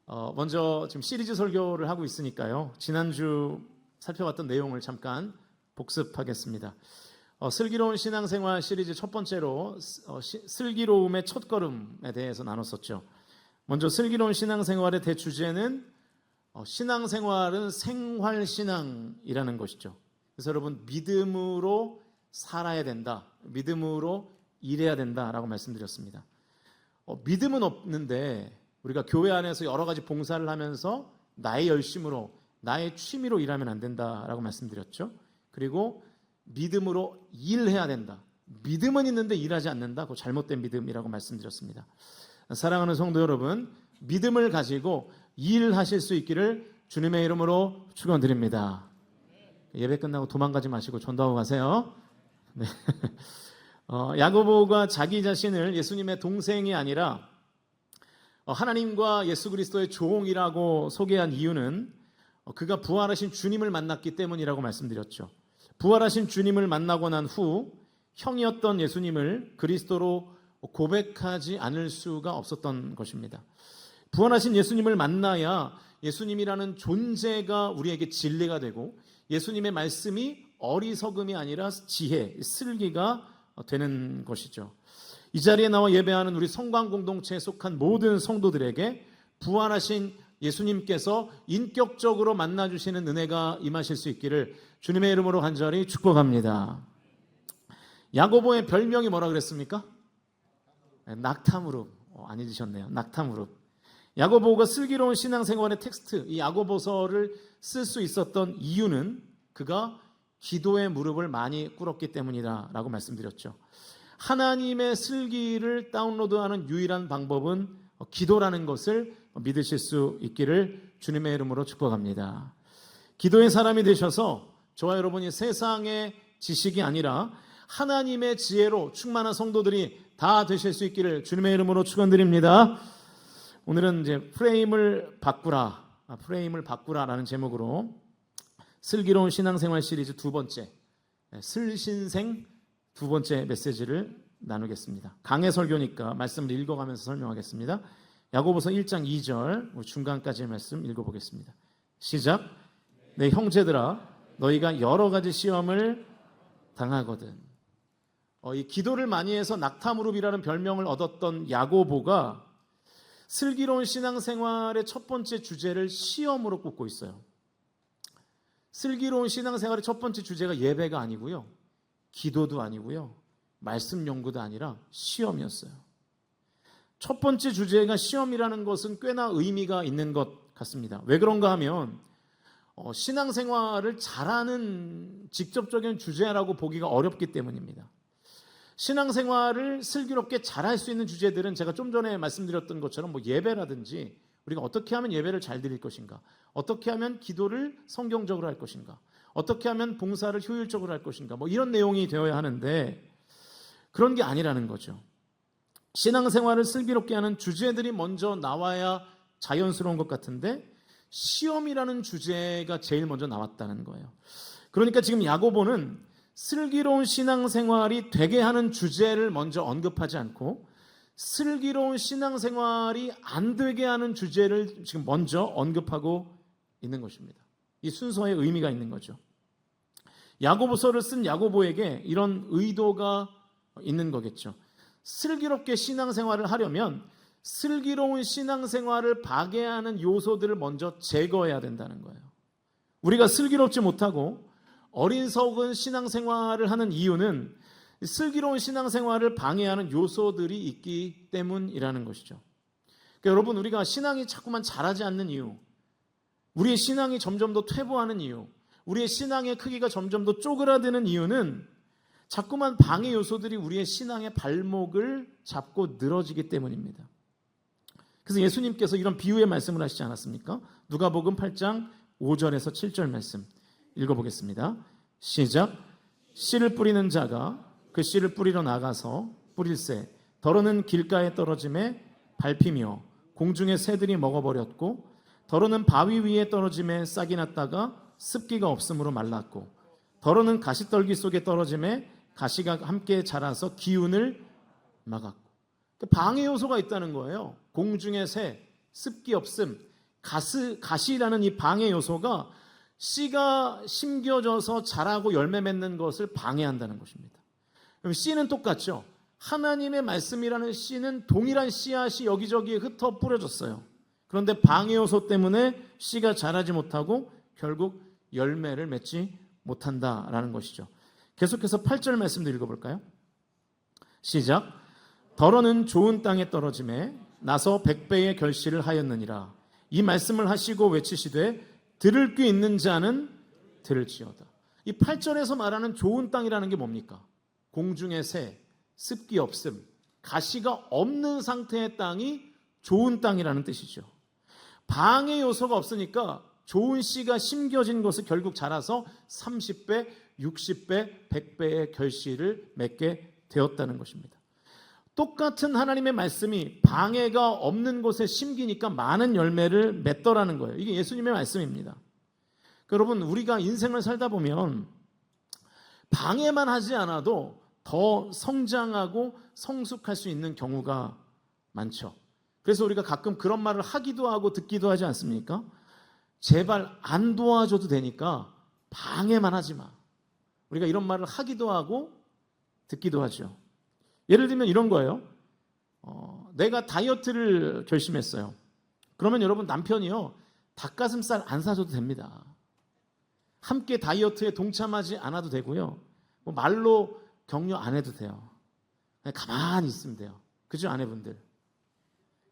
먼저 지금 시리즈 설교를 하고 있으니까요. 지난주 살펴봤던 내용을 잠깐 복습하겠습니다. 슬기로운 신앙생활 시리즈 첫 번째로 슬기로움의 첫걸음에 대해서 나눴었죠. 먼저 슬기로운 신앙생활의 대주제는 신앙생활은 생활신앙이라는 것이죠. 그래서 여러분, 믿음으로 살아야 된다, 믿음으로 일해야 된다라고 말씀드렸습니다. 믿음은 없는데 우리가 교회 안에서 여러 가지 봉사를 하면서 나의 열심으로, 나의 취미로 일하면 안 된다라고 말씀드렸죠. 그리고 믿음으로 일해야 된다. 믿음은 있는데 일하지 않는다. 그거 잘못된 믿음이라고 말씀드렸습니다. 사랑하는 성도 여러분, 믿음을 가지고 일하실 수 있기를 주님의 이름으로 축원드립니다. 예배 끝나고 도망가지 마시고 전도하고 가세요. 네. 야고보가 자기 자신을 예수님의 동생이 아니라 하나님과 예수 그리스도의 종이라고 소개한 이유는 그가 부활하신 주님을 만났기 때문이라고 말씀드렸죠. 부활하신 주님을 만나고 난 후 형이었던 예수님을 그리스도로 고백하지 않을 수가 없었던 것입니다. 부활하신 예수님을 만나야 예수님이라는 존재가 우리에게 진리가 되고 예수님의 말씀이 어리석음이 아니라 지혜, 슬기가 되는 것이죠. 이 자리에 나와 예배하는 우리 성광 공동체에 속한 모든 성도들에게 부활하신 예수님께서 인격적으로 만나주시는 은혜가 임하실 수 있기를 주님의 이름으로 간절히 축복합니다. 야고보의 별명이 뭐라 그랬습니까? 낙타무릎. 안 잊으셨네요. 낙타무릎. 야고보가 슬기로운 신앙생활의 텍스트, 이 야고보서를 쓸 수 있었던 이유는 그가 기도의 무릎을 많이 꿇었기 때문이다라고 말씀드렸죠. 하나님의 슬기를 다운로드하는 유일한 방법은 기도라는 것을 믿으실 수 있기를 주님의 이름으로 축복합니다. 기도의 사람이 되셔서 저와 여러분이 세상의 지식이 아니라 하나님의 지혜로 충만한 성도들이 다 되실 수 있기를 주님의 이름으로 축원드립니다. 오늘은 이제 프레임을 바꾸라라는 제목으로 슬기로운 신앙생활 시리즈 두 번째, 슬신생 두 번째 메시지를 나누겠습니다. 강해 설교니까 말씀을 읽어가면서 설명하겠습니다. 야고보서 1장 2절 중간까지의 말씀 읽어보겠습니다. 시작. 내 형제들아, 너희가 여러 가지 시험을 당하거든. 이 기도를 많이 해서 낙타무릎이라는 별명을 얻었던 야고보가 슬기로운 신앙생활의 첫 번째 주제를 시험으로 꼽고 있어요. 슬기로운 신앙생활의 첫 번째 주제가 예배가 아니고요, 기도도 아니고요, 말씀 연구도 아니라 시험이었어요. 첫 번째 주제가 시험이라는 것은 꽤나 의미가 있는 것 같습니다. 왜 그런가 하면 신앙생활을 잘하는 직접적인 주제라고 보기가 어렵기 때문입니다. 신앙생활을 슬기롭게 잘할 수 있는 주제들은 제가 좀 전에 말씀드렸던 것처럼 예배라든지 우리가 어떻게 하면 예배를 잘 드릴 것인가, 어떻게 하면 기도를 성경적으로 할 것인가, 어떻게 하면 봉사를 효율적으로 할 것인가, 이런 내용이 되어야 하는데 그런 게 아니라는 거죠. 신앙생활을 슬기롭게 하는 주제들이 먼저 나와야 자연스러운 것 같은데 시험이라는 주제가 제일 먼저 나왔다는 거예요. 그러니까 지금 야고보는 슬기로운 신앙생활이 되게 하는 주제를 먼저 언급하지 않고 슬기로운 신앙생활이 안 되게 하는 주제를 지금 먼저 언급하고 있는 것입니다. 이 순서에 의미가 있는 거죠. 야고보서를 쓴 야고보에게 이런 의도가 있는 거겠죠. 슬기롭게 신앙생활을 하려면 슬기로운 신앙생활을 파괴하는 요소들을 먼저 제거해야 된다는 거예요. 우리가 슬기롭지 못하고 어리석은 신앙생활을 하는 이유는 슬기로운 신앙생활을 방해하는 요소들이 있기 때문이라는 것이죠. 그러니까 여러분, 우리가 신앙이 자꾸만 자라지 않는 이유, 우리의 신앙이 점점 더 퇴보하는 이유, 우리의 신앙의 크기가 점점 더 쪼그라드는 이유는 자꾸만 방해 요소들이 우리의 신앙의 발목을 잡고 늘어지기 때문입니다. 그래서 예수님께서 이런 비유의 말씀을 하시지 않았습니까? 누가복음 8장 5절에서 7절 말씀 읽어보겠습니다. 시작. 씨를 뿌리는 자가 그 씨를 뿌리러 나가서 뿌릴새 더러는 길가에 떨어짐에 밟히며 공중의 새들이 먹어버렸고 더러는 바위 위에 떨어짐에 싹이 났다가 습기가 없으므로 말랐고 더러는 가시떨기 속에 떨어짐에 가시가 함께 자라서 기운을 막았고 방해 요소가 있다는 거예요. 공중의 새, 습기 없음, 가시라는 이 방해 요소가 씨가 심겨져서 자라고 열매 맺는 것을 방해한다는 것입니다. 그럼 씨는 똑같죠. 하나님의 말씀이라는 씨는 동일한 씨앗이 여기저기에 흩어 뿌려졌어요. 그런데 방해 요소 때문에 씨가 자라지 못하고 결국 열매를 맺지 못한다라는 것이죠. 계속해서 8절 말씀도 읽어볼까요? 시작. 더러는 좋은 땅에 떨어짐에 나서 100배의 결실을 하였느니라. 이 말씀을 하시고 외치시되 들을 귀 있는 자는 들을지어다. 이 8절에서 말하는 좋은 땅이라는 게 뭡니까? 공중의 새, 습기 없음, 가시가 없는 상태의 땅이 좋은 땅이라는 뜻이죠. 방해 요소가 없으니까 좋은 씨가 심겨진 것을 결국 자라서 30배, 60배, 100배의 결실을 맺게 되었다는 것입니다. 똑같은 하나님의 말씀이 방해가 없는 곳에 심기니까 많은 열매를 맺더라는 거예요. 이게 예수님의 말씀입니다. 여러분, 우리가 인생을 살다 보면 방해만 하지 않아도 더 성장하고 성숙할 수 있는 경우가 많죠. 그래서 우리가 가끔 그런 말을 하기도 하고 듣기도 하지 않습니까? 제발 안 도와줘도 되니까 방해만 하지 마. 우리가 이런 말을 하기도 하고 듣기도 하죠. 예를 들면 이런 거예요. 내가 다이어트를 결심했어요. 그러면 여러분, 남편이요, 닭가슴살 안 사줘도 됩니다. 함께 다이어트에 동참하지 않아도 되고요. 뭐 말로 격려 안 해도 돼요. 그냥 가만히 있으면 돼요. 그죠, 아내분들?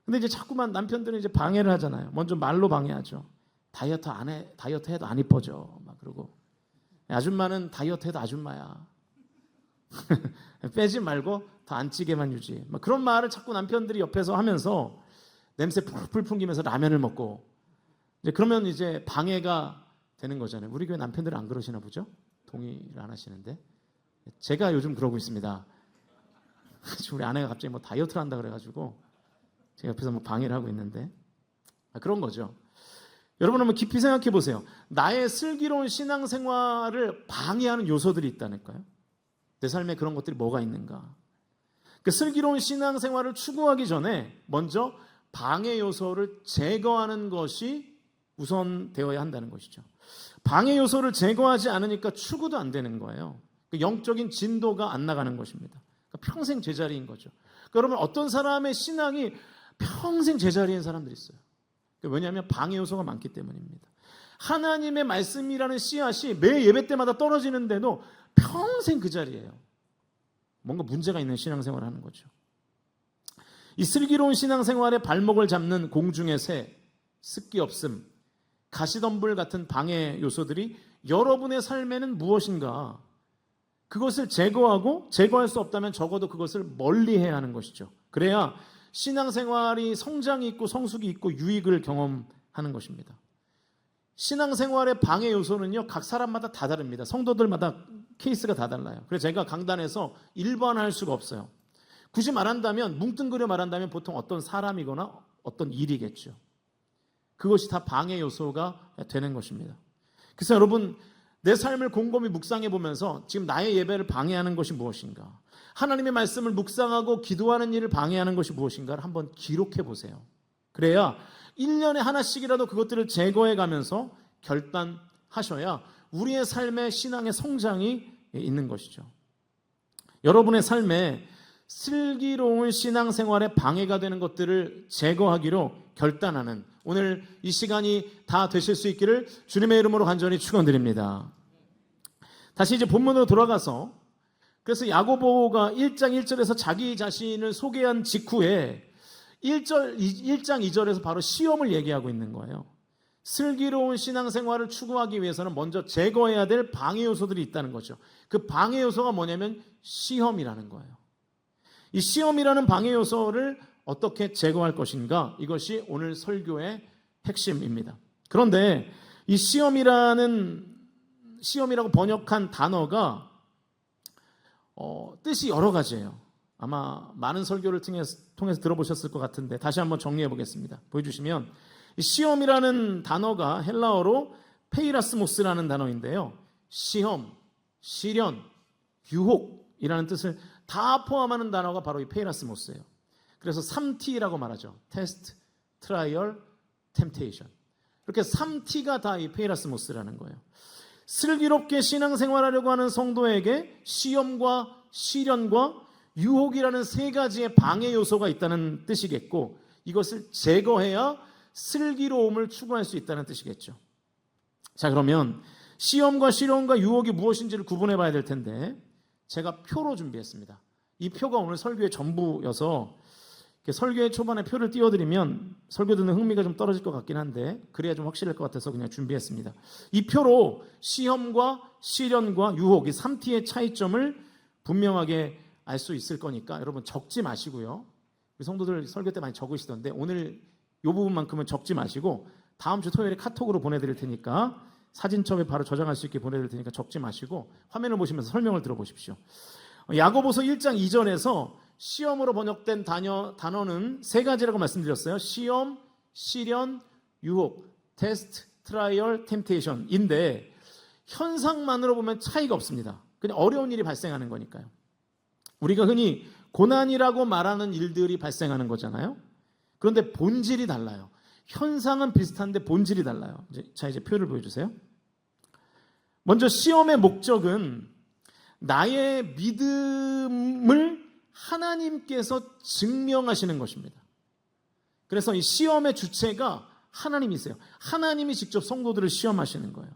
근데 이제 자꾸만 남편들은 이제 방해를 하잖아요. 먼저 말로 방해하죠. 다이어트 해도 안 이뻐져. 막 그러고. 아줌마는 다이어트 해도 아줌마야. 빼지 말고 더 안 찌게만 유지. 막 그런 말을 자꾸 남편들이 옆에서 하면서 냄새 풀풀 풍기면서 라면을 먹고. 이제 그러면 이제 방해가 되는 거잖아요. 우리 교회 남편들은 안 그러시나 보죠? 동의를 안 하시는데. 제가 요즘 그러고 있습니다. 우리 아내가 갑자기 뭐 다이어트를 한다 그래가지고 제가 옆에서 뭐 방해를 하고 있는데. 그런 거죠. 여러분 한번 깊이 생각해 보세요. 나의 슬기로운 신앙생활을 방해하는 요소들이 있다니까요. 내 삶에 그런 것들이 뭐가 있는가. 그 슬기로운 신앙생활을 추구하기 전에 먼저 방해 요소를 제거하는 것이 우선되어야 한다는 것이죠. 방해 요소를 제거하지 않으니까 추구도 안 되는 거예요. 영적인 진도가 안 나가는 것입니다. 평생 제자리인 거죠. 여러분, 어떤 사람의 신앙이 평생 제자리인 사람들이 있어요. 왜냐하면 방해 요소가 많기 때문입니다. 하나님의 말씀이라는 씨앗이 매 예배 때마다 떨어지는데도 평생 그 자리예요. 뭔가 문제가 있는 신앙생활을 하는 거죠. 이 슬기로운 신앙생활의 발목을 잡는 공중의 새, 습기 없음, 가시덤불 같은 방해 요소들이 여러분의 삶에는 무엇인가? 그것을 제거하고, 제거할 수 없다면 적어도 그것을 멀리해야 하는 것이죠. 그래야 신앙생활이 성장이 있고 성숙이 있고 유익을 경험하는 것입니다. 신앙생활의 방해 요소는요, 각 사람마다 다 다릅니다. 성도들마다 케이스가 다 달라요. 그래서 제가 강단에서 일반화할 수가 없어요. 굳이 말한다면, 뭉뚱그려 말한다면 보통 어떤 사람이거나 어떤 일이겠죠. 그것이 다 방해 요소가 되는 것입니다. 그래서 여러분, 내 삶을 곰곰이 묵상해 보면서 지금 나의 예배를 방해하는 것이 무엇인가? 하나님의 말씀을 묵상하고 기도하는 일을 방해하는 것이 무엇인가를 한번 기록해 보세요. 그래야 1년에 하나씩이라도 그것들을 제거해 가면서 결단하셔야 우리의 삶의 신앙의 성장이 있는 것이죠. 여러분의 삶에 슬기로운 신앙생활에 방해가 되는 것들을 제거하기로 결단하는 오늘 이 시간이 다 되실 수 있기를 주님의 이름으로 간절히 축원드립니다. 다시 이제 본문으로 돌아가서, 그래서 야고보가 1장 1절에서 자기 자신을 소개한 직후에 1장 2절에서 바로 시험을 얘기하고 있는 거예요. 슬기로운 신앙생활을 추구하기 위해서는 먼저 제거해야 될 방해 요소들이 있다는 거죠. 그 방해 요소가 뭐냐면 시험이라는 거예요. 이 시험이라는 방해 요소를 어떻게 제거할 것인가? 이것이 오늘 설교의 핵심입니다. 그런데 이 시험이라고 번역한 단어가 뜻이 여러 가지예요. 아마 많은 설교를 통해서 들어보셨을 것 같은데 다시 한번 정리해 보겠습니다. 보여주시면 이 시험이라는 단어가 헬라어로 페이라스모스라는 단어인데요. 시험, 시련, 유혹이라는 뜻을 다 포함하는 단어가 바로 이 페이라스모스예요. 그래서 3T라고 말하죠. 테스트, 트라이얼, 템테이션. 이렇게 3T가 다 이 페이라스모스라는 거예요. 슬기롭게 신앙생활하려고 하는 성도에게 시험과 시련과 유혹이라는 세 가지의 방해 요소가 있다는 뜻이겠고, 이것을 제거해야 슬기로움을 추구할 수 있다는 뜻이겠죠. 자, 그러면 시험과 시련과 유혹이 무엇인지를 구분해 봐야 될 텐데, 제가 표로 준비했습니다. 이 표가 오늘 설교의 전부여서 설교의 초반에 표를 띄워드리면 설교 듣는 흥미가 좀 떨어질 것 같긴 한데, 그래야 좀 확실할 것 같아서 그냥 준비했습니다. 이 표로 시험과 시련과 유혹, 이 3T의 차이점을 분명하게 알 수 있을 거니까 여러분 적지 마시고요. 우리 성도들 설교 때 많이 적으시던데 오늘 이 부분만큼은 적지 마시고 다음 주 토요일에 카톡으로 보내드릴 테니까, 사진첩에 바로 저장할 수 있게 보내드릴 테니까 적지 마시고 화면을 보시면서 설명을 들어보십시오. 야고보서 1장 2절에서 시험으로 번역된 단어는 세 가지라고 말씀드렸어요. 시험, 시련, 유혹, 테스트, 트라이얼, 템테이션인데 현상만으로 보면 차이가 없습니다. 그냥 어려운 일이 발생하는 거니까요. 우리가 흔히 고난이라고 말하는 일들이 발생하는 거잖아요. 그런데 본질이 달라요. 현상은 비슷한데 본질이 달라요. 이제 표를 보여주세요. 먼저 시험의 목적은 나의 믿음을 하나님께서 증명하시는 것입니다. 그래서 이 시험의 주체가 하나님이세요. 하나님이 직접 성도들을 시험하시는 거예요.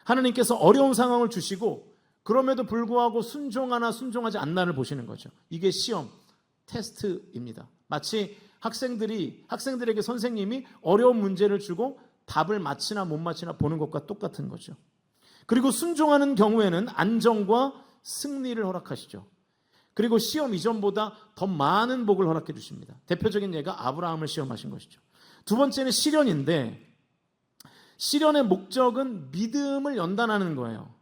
하나님께서 어려운 상황을 주시고 그럼에도 불구하고 순종하나 순종하지 않나를 보시는 거죠. 이게 시험, 테스트입니다. 마치 학생들에게 선생님이 어려운 문제를 주고 답을 맞히나 못 맞히나 보는 것과 똑같은 거죠. 그리고 순종하는 경우에는 안정과 승리를 허락하시죠. 그리고 시험 이전보다 더 많은 복을 허락해 주십니다. 대표적인 예가 아브라함을 시험하신 것이죠. 두 번째는 시련인데, 시련의 목적은 믿음을 연단하는 거예요.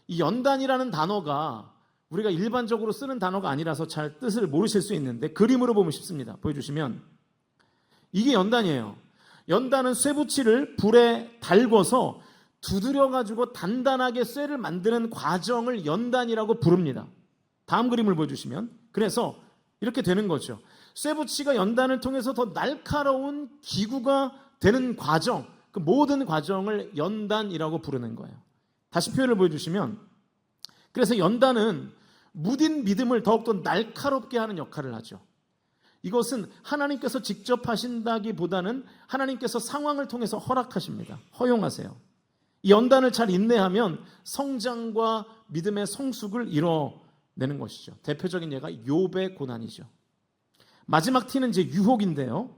이 연단이라는 단어가 우리가 일반적으로 쓰는 단어가 아니라서 잘 뜻을 모르실 수 있는데 그림으로 보면 쉽습니다. 보여주시면 이게 연단이에요. 연단은 쇠붙이를 불에 달궈서 두드려가지고 단단하게 쇠를 만드는 과정을 연단이라고 부릅니다. 다음 그림을 보여주시면, 그래서 이렇게 되는 거죠. 쇠붙이가 연단을 통해서 더 날카로운 기구가 되는 과정, 그 모든 과정을 연단이라고 부르는 거예요. 다시 표현을 보여주시면, 그래서 연단은 무딘 믿음을 더욱더 날카롭게 하는 역할을 하죠. 이것은 하나님께서 직접 하신다기보다는 하나님께서 상황을 통해서 허락하십니다. 허용하세요. 이 연단을 잘 인내하면 성장과 믿음의 성숙을 이뤄내는 것이죠. 대표적인 예가 욥의 고난이죠. 마지막 T는 이제 유혹인데요.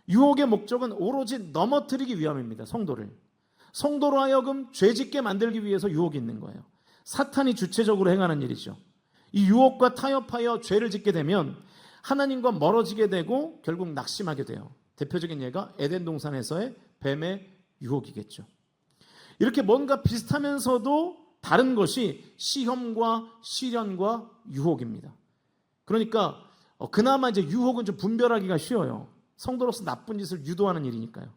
유혹의 목적은 오로지 넘어뜨리기 위함입니다. 성도로 하여금 죄짓게 만들기 위해서 유혹이 있는 거예요. 사탄이 주체적으로 행하는 일이죠. 이 유혹과 타협하여 죄를 짓게 되면 하나님과 멀어지게 되고 결국 낙심하게 돼요. 대표적인 예가 에덴 동산에서의 뱀의 유혹이겠죠. 이렇게 뭔가 비슷하면서도 다른 것이 시험과 시련과 유혹입니다. 그러니까 그나마 이제 유혹은 좀 분별하기가 쉬워요. 성도로서 나쁜 짓을 유도하는 일이니까요.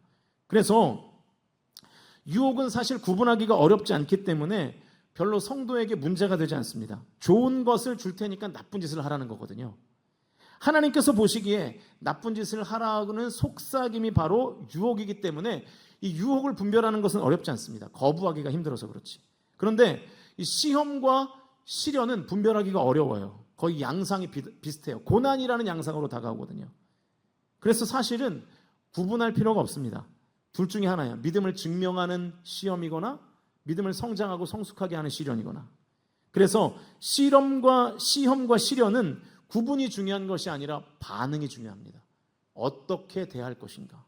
그래서 유혹은 사실 구분하기가 어렵지 않기 때문에 별로 성도에게 문제가 되지 않습니다. 좋은 것을 줄 테니까 나쁜 짓을 하라는 거거든요. 하나님께서 보시기에 나쁜 짓을 하라는 속삭임이 바로 유혹이기 때문에 이 유혹을 분별하는 것은 어렵지 않습니다. 거부하기가 힘들어서 그렇지. 그런데 이 시험과 시련은 분별하기가 어려워요. 거의 양상이 비슷해요. 고난이라는 양상으로 다가오거든요. 그래서 사실은 구분할 필요가 없습니다. 둘 중에 하나예요. 믿음을 증명하는 시험이거나 믿음을 성장하고 성숙하게 하는 시련이거나. 그래서 시험과 시련은 구분이 중요한 것이 아니라 반응이 중요합니다. 어떻게 대할 것인가.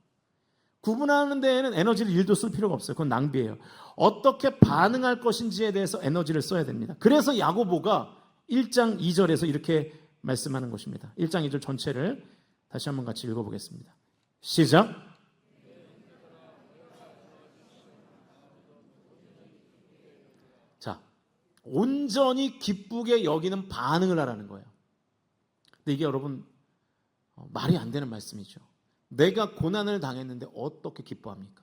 구분하는 데에는 에너지를 1도 쓸 필요가 없어요. 그건 낭비예요. 어떻게 반응할 것인지에 대해서 에너지를 써야 됩니다. 그래서 야고보가 1장 2절에서 이렇게 말씀하는 것입니다. 1장 2절 전체를 다시 한번 같이 읽어보겠습니다. 시작. 자, 온전히 기쁘게 여기는 반응을 하라는 거예요. 근데 이게 여러분 말이 안 되는 말씀이죠. 내가 고난을 당했는데 어떻게 기뻐합니까?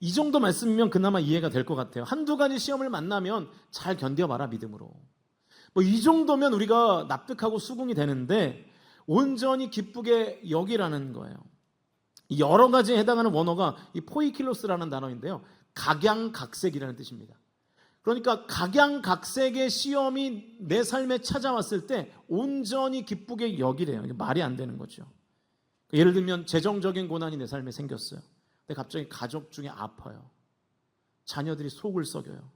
이 정도 말씀이면 그나마 이해가 될 것 같아요. 한두 가지 시험을 만나면 잘 견뎌봐라 믿음으로. 이 정도면 우리가 납득하고 수긍이 되는데 온전히 기쁘게 여기라는 거예요. 이 여러 가지에 해당하는 원어가 이 포이킬로스라는 단어인데요. 각양각색이라는 뜻입니다. 그러니까 각양각색의 시험이 내 삶에 찾아왔을 때 온전히 기쁘게 여기래요. 이게 말이 안 되는 거죠. 예를 들면 재정적인 고난이 내 삶에 생겼어요. 근데 갑자기 가족 중에 아파요. 자녀들이 속을 썩여요.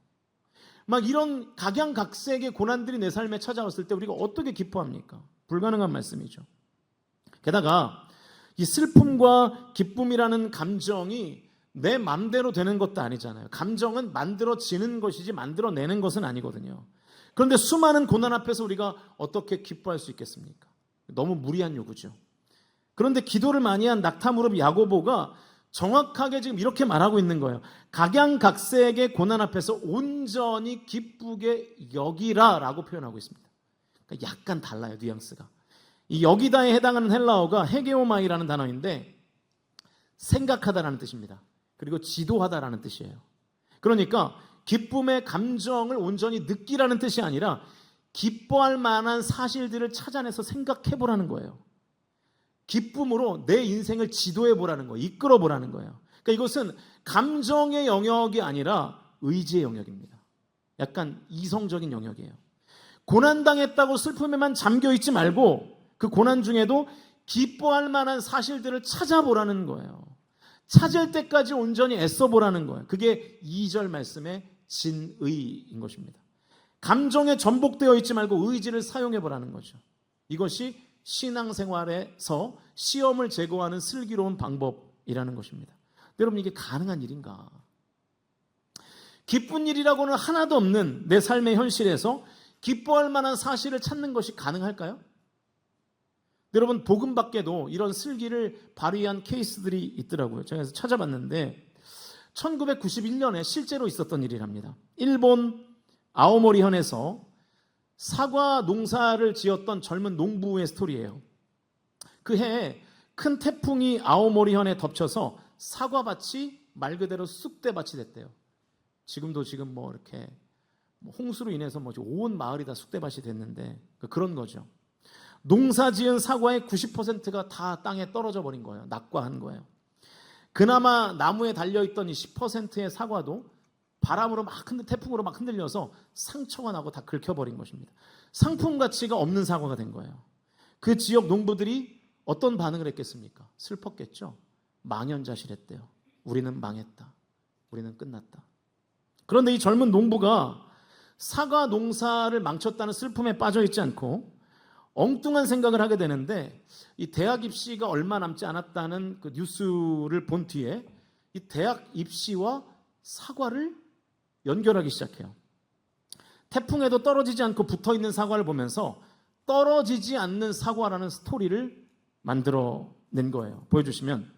막 이런 각양각색의 고난들이 내 삶에 찾아왔을 때 우리가 어떻게 기뻐합니까? 불가능한 말씀이죠. 게다가 이 슬픔과 기쁨이라는 감정이 내 맘대로 되는 것도 아니잖아요. 감정은 만들어지는 것이지 만들어내는 것은 아니거든요. 그런데 수많은 고난 앞에서 우리가 어떻게 기뻐할 수 있겠습니까? 너무 무리한 요구죠. 그런데 기도를 많이 한 낙타무릎 야고보가 정확하게 지금 이렇게 말하고 있는 거예요. 각양각색의 고난 앞에서 온전히 기쁘게 여기라 라고 표현하고 있습니다. 그러니까 약간 달라요, 뉘앙스가. 이 여기다에 해당하는 헬라어가 헤게오마이라는 단어인데 생각하다라는 뜻입니다. 그리고 지도하다라는 뜻이에요. 그러니까 기쁨의 감정을 온전히 느끼라는 뜻이 아니라 기뻐할 만한 사실들을 찾아내서 생각해 보라는 거예요. 기쁨으로 내 인생을 지도해 보라는 거예요. 이끌어 보라는 거예요. 그러니까 이것은 감정의 영역이 아니라 의지의 영역입니다. 약간 이성적인 영역이에요. 고난당했다고 슬픔에만 잠겨 있지 말고 그 고난 중에도 기뻐할 만한 사실들을 찾아보라는 거예요. 찾을 때까지 온전히 애써보라는 거예요. 그게 2절 말씀의 진의인 것입니다. 감정에 전복되어 있지 말고 의지를 사용해보라는 거죠. 이것이 신앙생활에서 시험을 제거하는 슬기로운 방법이라는 것입니다. 여러분, 이게 가능한 일인가? 기쁜 일이라고는 하나도 없는 내 삶의 현실에서 기뻐할 만한 사실을 찾는 것이 가능할까요? 여러분, 복음 밖에도 이런 슬기를 발휘한 케이스들이 있더라고요. 제가 그래서 찾아봤는데 1991년에 실제로 있었던 일이랍니다. 일본 아오모리현에서 사과 농사를 지었던 젊은 농부의 스토리예요. 그 해에 큰 태풍이 아오모리현에 덮쳐서 사과밭이 말 그대로 쑥대밭이 됐대요. 지금도 뭐 이렇게 홍수로 인해서 온 마을이 다 쑥대밭이 됐는데 그런 거죠. 농사 지은 사과의 90%가 다 땅에 떨어져 버린 거예요. 낙과한 거예요. 그나마 나무에 달려있던 이 10%의 사과도 바람으로 태풍으로 막 흔들려서 상처가 나고 다 긁혀버린 것입니다. 상품 가치가 없는 사과가 된 거예요. 그 지역 농부들이 어떤 반응을 했겠습니까? 슬펐겠죠. 망연자실했대요. 우리는 망했다. 우리는 끝났다. 그런데 이 젊은 농부가 사과 농사를 망쳤다는 슬픔에 빠져있지 않고 엉뚱한 생각을 하게 되는데 이 대학 입시가 얼마 남지 않았다는 그 뉴스를 본 뒤에 이 대학 입시와 사과를 연결하기 시작해요. 태풍에도 떨어지지 않고 붙어있는 사과를 보면서 떨어지지 않는 사과라는 스토리를 만들어낸 거예요. 보여주시면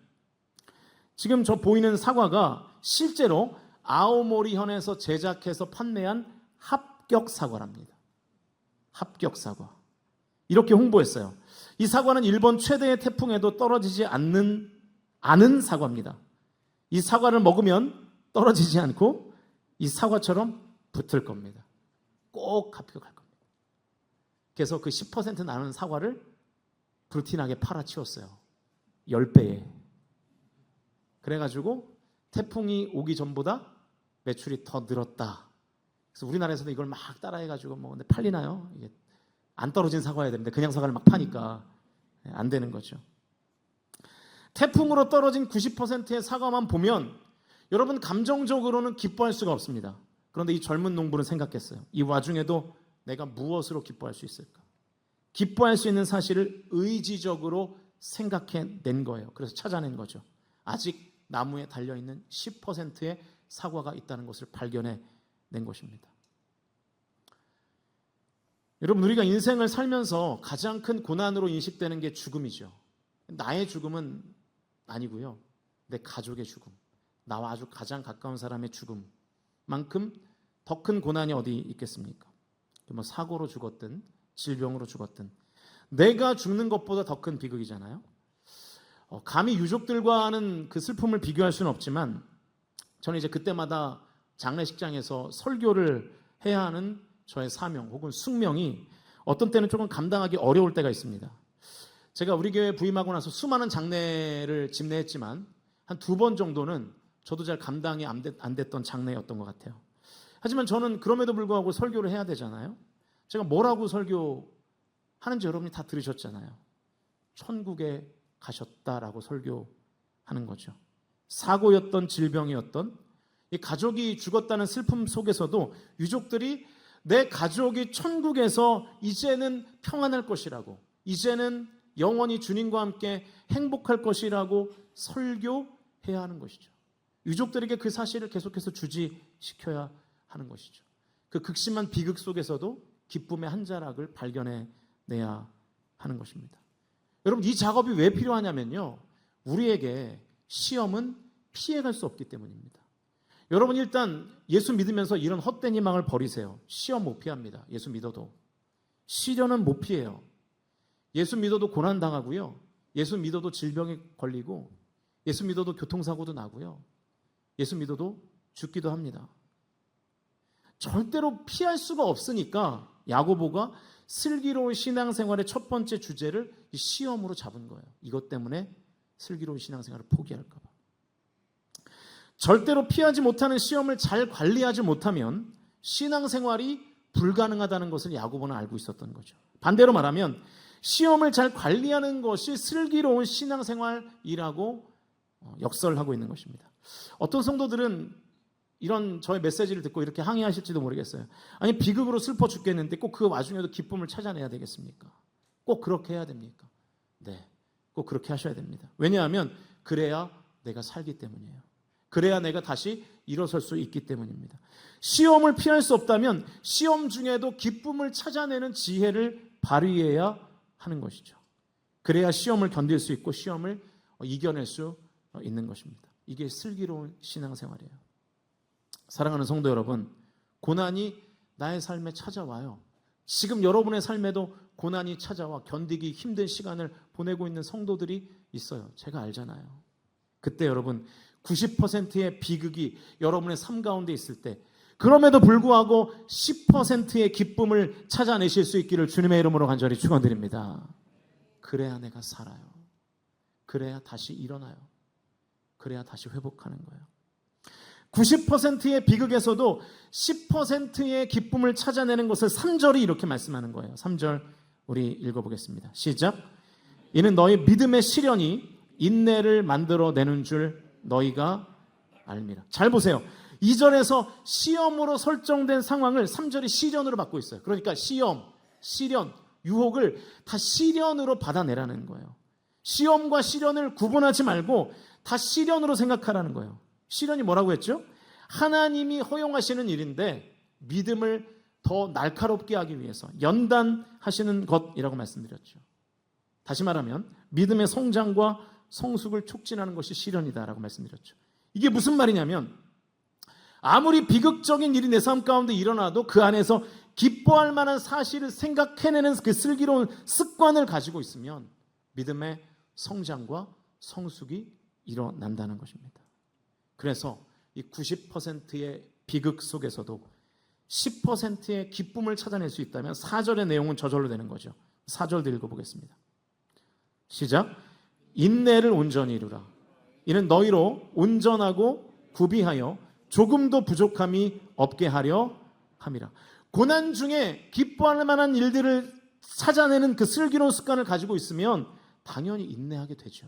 지금 저 보이는 사과가 실제로 아오모리현에서 제작해서 판매한 합격 사과랍니다. 합격 사과. 이렇게 홍보했어요. 이 사과는 일본 최대의 태풍에도 떨어지지 않는 사과입니다. 이 사과를 먹으면 떨어지지 않고 이 사과처럼 붙을 겁니다. 꼭 합격할 겁니다. 그래서 그 10% 나는 사과를 불티나게 팔아치웠어요. 10배에. 그래가지고 태풍이 오기 전보다 매출이 더 늘었다. 그래서 우리나라에서도 이걸 막 따라해가지고 근데 팔리나요? 이게 안 떨어진 사과여야 되는데 그냥 사과를 막 파니까 안 되는 거죠. 태풍으로 떨어진 90%의 사과만 보면 여러분 감정적으로는 기뻐할 수가 없습니다. 그런데 이 젊은 농부는 생각했어요. 이 와중에도 내가 무엇으로 기뻐할 수 있을까? 기뻐할 수 있는 사실을 의지적으로 생각해낸 거예요. 그래서 찾아낸 거죠. 아직 나무에 달려있는 10%의 사과가 있다는 것을 발견해낸 것입니다. 여러분, 우리가 인생을 살면서 가장 큰 고난으로 인식되는 게 죽음이죠. 나의 죽음은 아니고요. 내 가족의 죽음, 나와 아주 가장 가까운 사람의 죽음만큼 더 큰 고난이 어디 있겠습니까? 사고로 죽었든 질병으로 죽었든 내가 죽는 것보다 더 큰 비극이잖아요. 감히 유족들과는 그 슬픔을 비교할 수는 없지만 저는 이제 그때마다 장례식장에서 설교를 해야 하는 저의 사명 혹은 숙명이 어떤 때는 조금 감당하기 어려울 때가 있습니다. 제가 우리 교회에 부임하고 나서 수많은 장례를 집례했지만 한 2번 정도는 저도 잘 감당이 안 됐던 장례였던 것 같아요. 하지만 저는 그럼에도 불구하고 설교를 해야 되잖아요. 제가 뭐라고 설교하는지 여러분이 다 들으셨잖아요. 천국에 가셨다라고 설교하는 거죠. 사고였던, 질병이었던, 이 가족이 죽었다는 슬픔 속에서도 유족들이 내 가족이 천국에서 이제는 평안할 것이라고, 이제는 영원히 주님과 함께 행복할 것이라고 설교해야 하는 것이죠. 유족들에게 그 사실을 계속해서 주지시켜야 하는 것이죠. 그 극심한 비극 속에서도 기쁨의 한 자락을 발견해내야 하는 것입니다. 여러분, 이 작업이 왜 필요하냐면요, 우리에게 시험은 피해갈 수 없기 때문입니다. 여러분, 일단 예수 믿으면서 이런 헛된 희망을 버리세요. 시험 못 피합니다. 예수 믿어도. 시련은 못 피해요. 예수 믿어도 고난당하고요, 예수 믿어도 질병에 걸리고, 예수 믿어도 교통사고도 나고요, 예수 믿어도 죽기도 합니다. 절대로 피할 수가 없으니까 야고보가 슬기로운 신앙생활의 첫 번째 주제를 이 시험으로 잡은 거예요. 이것 때문에 슬기로운 신앙생활을 포기할까 봐. 절대로 피하지 못하는 시험을 잘 관리하지 못하면 신앙생활이 불가능하다는 것을 야고보는 알고 있었던 거죠. 반대로 말하면 시험을 잘 관리하는 것이 슬기로운 신앙생활이라고 역설하고 있는 것입니다. 어떤 성도들은 이런 저의 메시지를 듣고 이렇게 항의하실지도 모르겠어요. 아니, 비극으로 슬퍼 죽겠는데 꼭 그 와중에도 기쁨을 찾아내야 되겠습니까? 꼭 그렇게 해야 됩니까? 네, 꼭 그렇게 하셔야 됩니다. 왜냐하면 그래야 내가 살기 때문이에요. 그래야 내가 다시 일어설 수 있기 때문입니다. 시험을 피할 수 없다면 시험 중에도 기쁨을 찾아내는 지혜를 발휘해야 하는 것이죠. 그래야 시험을 견딜 수 있고 시험을 이겨낼 수 있는 것입니다. 이게 슬기로운 신앙생활이에요. 사랑하는 성도 여러분, 고난이 나의 삶에 찾아와요. 지금 여러분의 삶에도 고난이 찾아와 견디기 힘든 시간을 보내고 있는 성도들이 있어요. 제가 알잖아요. 그때 여러분, 90%의 비극이 여러분의 삶 가운데 있을 때, 그럼에도 불구하고 10%의 기쁨을 찾아내실 수 있기를 주님의 이름으로 간절히 축원드립니다. 그래야 내가 살아요. 그래야 다시 일어나요. 그래야 다시 회복하는 거예요. 90%의 비극에서도 10%의 기쁨을 찾아내는 것을 3절이 이렇게 말씀하는 거예요. 3절 우리 읽어보겠습니다. 시작. 이는 너희 믿음의 시련이 인내를 만들어내는 줄 너희가 알미라. 잘 보세요. 2절에서 시험으로 설정된 상황을 3절이 시련으로 받고 있어요. 그러니까 시험, 시련, 유혹을 다 시련으로 받아내라는 거예요. 시험과 시련을 구분하지 말고 다 시련으로 생각하라는 거예요. 시련이 뭐라고 했죠? 하나님이 허용하시는 일인데 믿음을 더 날카롭게 하기 위해서 연단하시는 것이라고 말씀드렸죠. 다시 말하면 믿음의 성장과 성숙을 촉진하는 것이 시련이다라고 말씀드렸죠. 이게 무슨 말이냐면 아무리 비극적인 일이 내 삶 가운데 일어나도 그 안에서 기뻐할 만한 사실을 생각해내는 그 슬기로운 습관을 가지고 있으면 믿음의 성장과 성숙이 일어난다는 것입니다. 그래서 이 90%의 비극 속에서도 10%의 기쁨을 찾아낼 수 있다면 4절의 내용은 저절로 되는 거죠. 4절도 읽어보겠습니다. 시작. 인내를 온전히 이루라. 이는 너희로 온전하고 구비하여 조금도 부족함이 없게 하려 함이라. 고난 중에 기뻐할 만한 일들을 찾아내는 그 슬기로운 습관을 가지고 있으면 당연히 인내하게 되죠.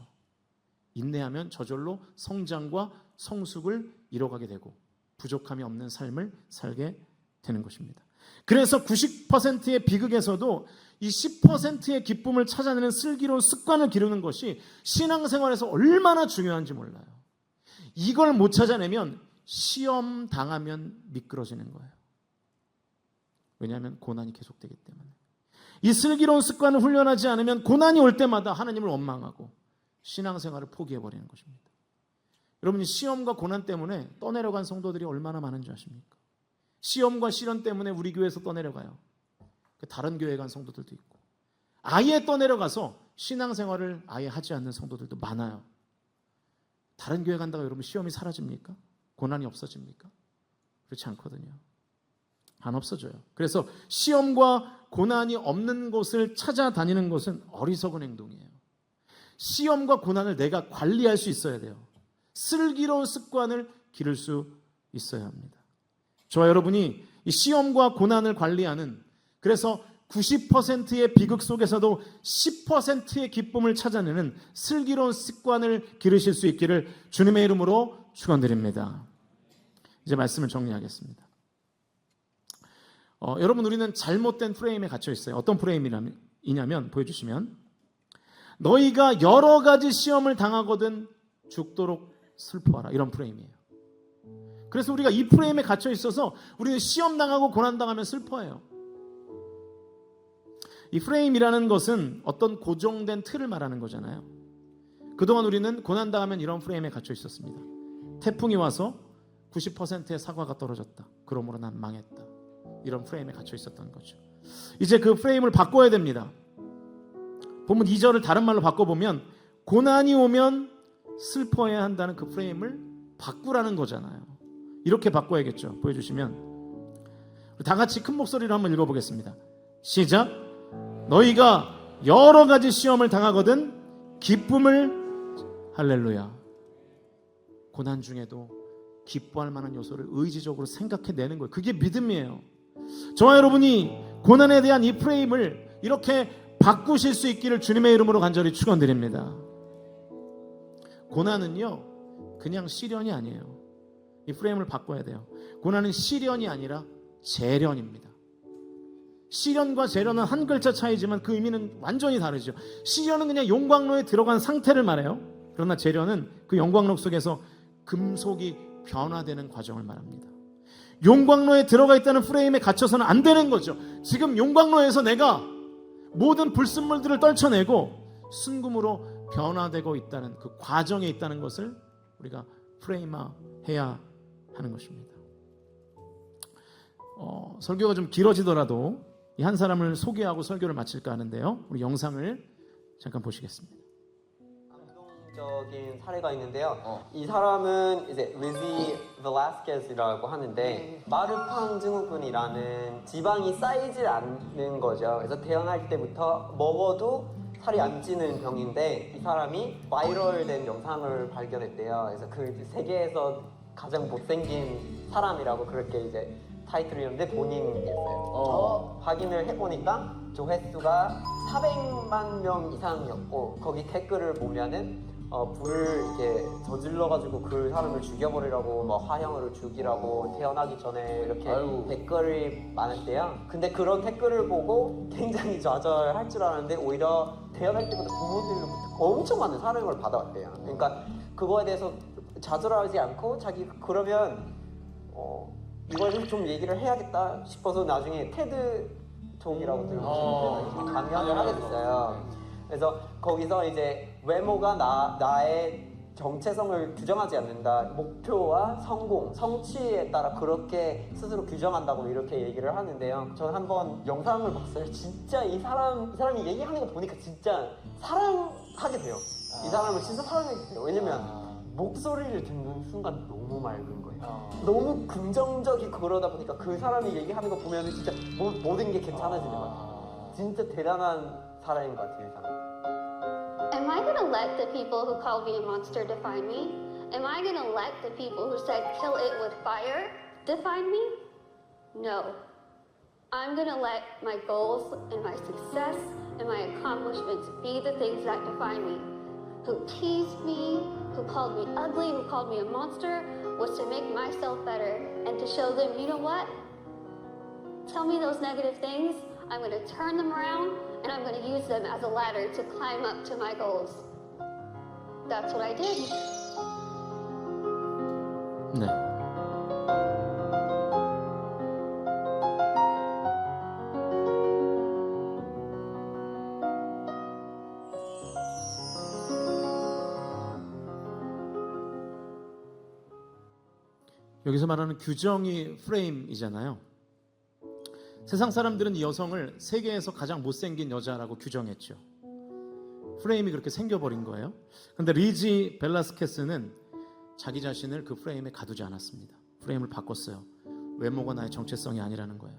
인내하면 저절로 성장과 성숙을 이뤄가게 되고 부족함이 없는 삶을 살게 되는 것입니다. 그래서 90%의 비극에서도 이 10%의 기쁨을 찾아내는 슬기로운 습관을 기르는 것이 신앙생활에서 얼마나 중요한지 몰라요. 이걸 못 찾아내면 시험 당하면 미끄러지는 거예요. 왜냐하면 고난이 계속되기 때문에. 이 슬기로운 습관을 훈련하지 않으면 고난이 올 때마다 하나님을 원망하고 신앙생활을 포기해버리는 것입니다. 여러분이 시험과 고난 때문에 떠내려간 성도들이 얼마나 많은지 아십니까? 시험과 시련 때문에 우리 교회에서 떠내려가요. 다른 교회에 간 성도들도 있고 아예 떠내려가서 신앙생활을 아예 하지 않는 성도들도 많아요. 다른 교회 간다고 여러분 시험이 사라집니까? 고난이 없어집니까? 그렇지 않거든요. 안 없어져요. 그래서 시험과 고난이 없는 곳을 찾아다니는 것은 어리석은 행동이에요. 시험과 고난을 내가 관리할 수 있어야 돼요. 슬기로운 습관을 기를 수 있어야 합니다. 저와 여러분이 이 시험과 고난을 관리하는, 그래서 90%의 비극 속에서도 10%의 기쁨을 찾아내는 슬기로운 습관을 기르실 수 있기를 주님의 이름으로 축원드립니다. 이제 말씀을 정리하겠습니다. 여러분, 우리는 잘못된 프레임에 갇혀 있어요. 어떤 프레임이냐면, 보여주시면, 너희가 여러 가지 시험을 당하거든 죽도록 슬퍼하라, 이런 프레임이에요. 그래서 우리가 이 프레임에 갇혀 있어서 우리는 시험 당하고 고난 당하면 슬퍼해요. 이 프레임이라는 것은 어떤 고정된 틀을 말하는 거잖아요. 그동안 우리는 고난 당하면 이런 프레임에 갇혀 있었습니다. 태풍이 와서 90%의 사과가 떨어졌다, 그러므로 난 망했다, 이런 프레임에 갇혀 있었던 거죠. 이제 그 프레임을 바꿔야 됩니다. 본문 2절을 다른 말로 바꿔보면, 고난이 오면 슬퍼해야 한다는 그 프레임을 바꾸라는 거잖아요. 이렇게 바꿔야겠죠. 보여주시면, 다 같이 큰 목소리로 한번 읽어보겠습니다. 시작. 너희가 여러 가지 시험을 당하거든 기쁨을, 할렐루야, 고난 중에도 기뻐할 만한 요소를 의지적으로 생각해내는 거예요. 그게 믿음이에요. 저와 여러분이 고난에 대한 이 프레임을 이렇게 바꾸실 수 있기를 주님의 이름으로 간절히 축원드립니다. 고난은요, 그냥 시련이 아니에요. 이 프레임을 바꿔야 돼요. 고난은 시련이 아니라 재련입니다. 시련과 재련은 한 글자 차이지만 그 의미는 완전히 다르죠. 시련은 그냥 용광로에 들어간 상태를 말해요. 그러나 재련은 그 용광로 속에서 금속이 변화되는 과정을 말합니다. 용광로에 들어가 있다는 프레임에 갇혀서는 안 되는 거죠. 지금 용광로에서 내가 모든 불순물들을 떨쳐내고 순금으로 변화되고 있다는 그 과정에 있다는 것을 우리가 프레임화해야 하는 것입니다. 설교가 좀 길어지더라도 이 한 사람을 소개하고 설교를 마칠까 하는데요. 우리 영상을 잠깐 보시겠습니다. 적인 사례가 있는데요. 이 사람은 이제 리지 벨라스케즈라고 하는데 마르팡 증후군이라는 지방이 쌓이질 않는 거죠. 그래서 태어날 때부터 먹어도 살이 안 찌는 병인데 이 사람이 바이럴된 영상을 발견했대요. 그래서 그 세계에서 가장 못생긴 사람이라고 그렇게 이제 타이틀이었는데 본인이었어요. 확인을 해보니까 조회수가 400만 명 이상이었고 거기 댓글을 보면은 불을 이렇게 저질러가지고 그 사람을 죽여버리라고 뭐 화형으로 죽이라고 태어나기 전에 이렇게 댓글이 많았대요. 근데 그런 댓글을 보고 굉장히 좌절할 줄 알았는데 오히려 태어날 때부터 부모들로부터 엄청 많은 사랑을 받아왔대요. 그러니까 그거에 대해서 좌절하지 않고 자기 그러면 이걸 좀 얘기를 해야겠다 싶어서 나중에 테드 톡이라고 들으셨어요. 강연을 하게 됐어요. 그래서 거기서 이제 외모가 나의 정체성을 규정하지 않는다. 목표와 성공, 성취에 따라 그렇게 스스로 규정한다고 이렇게 얘기를 하는데요. 저는 한번 영상을 봤어요. 진짜 이 사람이 얘기하는 거 보니까 진짜 사랑하게 돼요. 이 사람을 진짜 사랑하게 돼요. 왜냐면 목소리를 듣는 순간 너무 맑은 거예요. 너무 긍정적이고 그러다 보니까 그 사람이 얘기하는 거 보면 진짜 모든 게 괜찮아지는 것 같아요. 진짜 대단한 사람인 것 같아요, 이 사람. Am I going to let the people who called me a monster define me? Am I going to let the people who said kill it with fire define me? No. I'm going to let my goals and my success and my accomplishments be the things that define me. Who teased me, who called me ugly, who called me a monster, was to make myself better and to show them, you know what? Tell me those negative things, I'm going to turn them around and I'm going to use them as a ladder to climb up to my goals. That's what I did. 네. 여기서 말하는 규정이 프레임이잖아요. 세상 사람들은 이 여성을 세계에서 가장 못생긴 여자라고 규정했죠. 프레임이 그렇게 생겨버린 거예요. 그런데 리지 벨라스케스는 자기 자신을 그 프레임에 가두지 않았습니다. 프레임을 바꿨어요. 외모가 나의 정체성이 아니라는 거예요.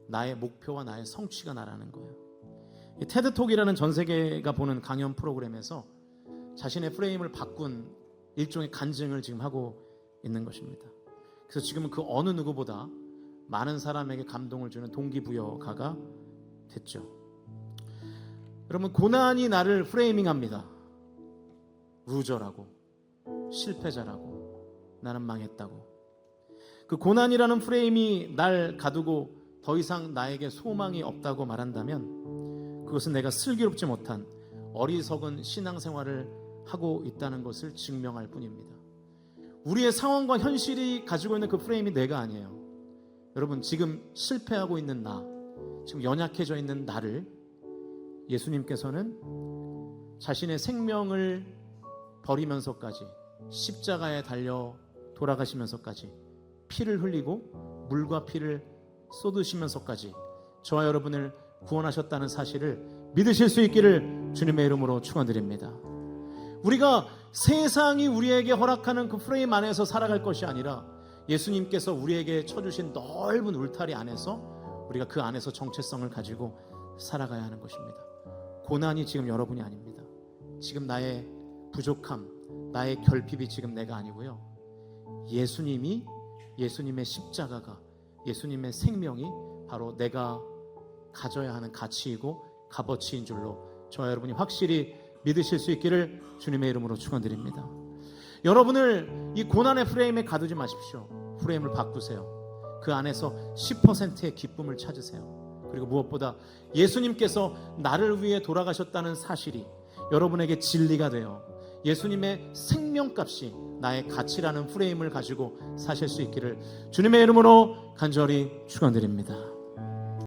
나의 목표와 나의 성취가 나라는 거예요. 이 테드톡이라는 전 세계가 보는 강연 프로그램에서 자신의 프레임을 바꾼 일종의 간증을 지금 하고 있는 것입니다. 그래서 지금은 그 어느 누구보다 많은 사람에게 감동을 주는 동기부여가가 됐죠. 여러분, 고난이 나를 프레이밍합니다. 루저라고, 실패자라고, 나는 망했다고. 그 고난이라는 프레임이 날 가두고 더 이상 나에게 소망이 없다고 말한다면 그것은 내가 슬기롭지 못한 어리석은 신앙생활을 하고 있다는 것을 증명할 뿐입니다. 우리의 상황과 현실이 가지고 있는 그 프레임이 내가 아니에요. 여러분, 지금 실패하고 있는 나, 지금 연약해져 있는 나를 예수님께서는 자신의 생명을 버리면서까지, 십자가에 달려 돌아가시면서까지, 피를 흘리고 물과 피를 쏟으시면서까지 저와 여러분을 구원하셨다는 사실을 믿으실 수 있기를 주님의 이름으로 축원드립니다. 우리가 세상이 우리에게 허락하는 그 프레임 안에서 살아갈 것이 아니라 예수님께서 우리에게 쳐주신 넓은 울타리 안에서 우리가 그 안에서 정체성을 가지고 살아가야 하는 것입니다. 고난이 지금 여러분이 아닙니다. 지금 나의 부족함, 나의 결핍이 지금 내가 아니고요. 예수님의 십자가가, 예수님의 생명이 바로 내가 가져야 하는 가치이고 값어치인 줄로 저와 여러분이 확실히 믿으실 수 있기를 주님의 이름으로 축원드립니다. 여러분을 이 고난의 프레임에 가두지 마십시오. 프레임을 바꾸세요. 그 안에서 10%의 기쁨을 찾으세요. 그리고 무엇보다 예수님께서 나를 위해 돌아가셨다는 사실이 여러분에게 진리가 되어 예수님의 생명값이 나의 가치라는 프레임을 가지고 사실 수 있기를 주님의 이름으로 간절히 축원드립니다.